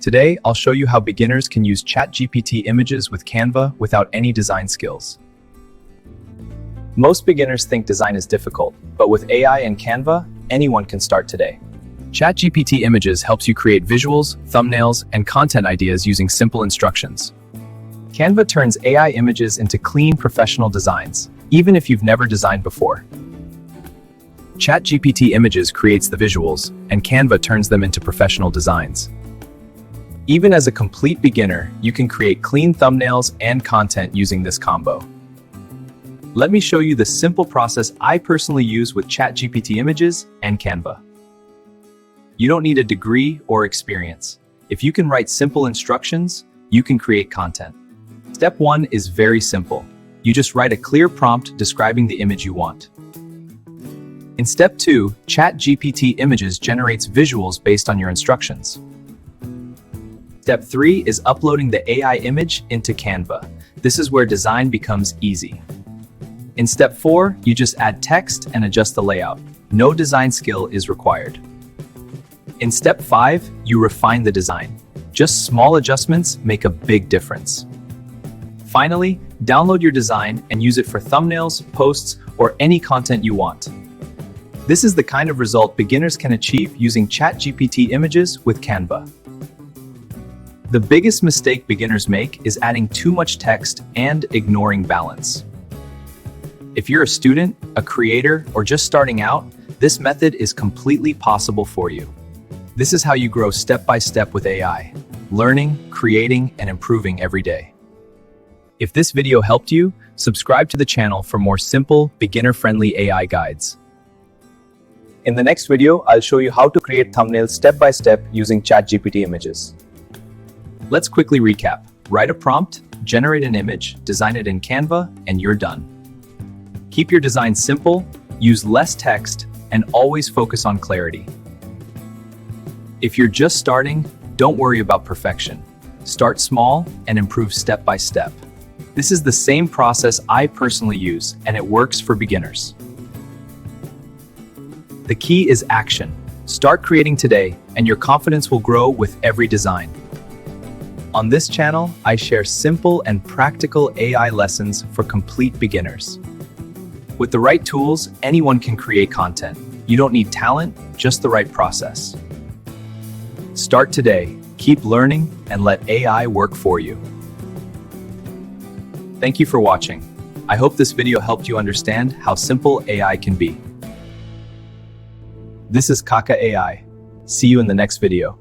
Today, I'll show you how beginners can use ChatGPT Images with Canva without any design skills. Most beginners think design is difficult, but with AI and Canva, anyone can start today. ChatGPT Images helps you create visuals, thumbnails, and content ideas using simple instructions. Canva turns AI images into clean, professional designs, even if you've never designed before. ChatGPT Images creates the visuals, and Canva turns them into professional designs. Even as a complete beginner, you can create clean thumbnails and content using this combo. Let me show you the simple process I personally use with ChatGPT Images and Canva. You don't need a degree or experience. If you can write simple instructions, you can create content. Step 1 is very simple. You just write a clear prompt describing the image you want. In Step 2, ChatGPT Images generates visuals based on your instructions. Step 3 is uploading the AI image into Canva. This is where design becomes easy. In Step 4, you just add text and adjust the layout. No design skill is required. In Step 5, you refine the design. Just small adjustments make a big difference. Finally, download your design and use it for thumbnails, posts, or any content you want. This is the kind of result beginners can achieve using ChatGPT Images with Canva. The biggest mistake beginners make is adding too much text and ignoring balance. If you're a student, a creator, or just starting out, this method is completely possible for you. This is how you grow step by step with AI, learning, creating, and improving every day. If this video helped you, subscribe to the channel for more simple, beginner-friendly AI guides. In the next video, I'll show you how to create thumbnails step by step using ChatGPT Images. Let's quickly recap. Write a prompt, generate an image, design it in Canva, and you're done. Keep your design simple, use less text, and always focus on clarity. If you're just starting, don't worry about perfection. Start small and improve step by step. This is the same process I personally use, and it works for beginners. The key is action. Start creating today, and your confidence will grow with every design. On this channel, I share simple and practical AI lessons for complete beginners. With the right tools, anyone can create content. You don't need talent, just the right process. Start today, keep learning, and let AI work for you. Thank you for watching. I hope this video helped you understand how simple AI can be. This is KAKA AI. See you in the next video.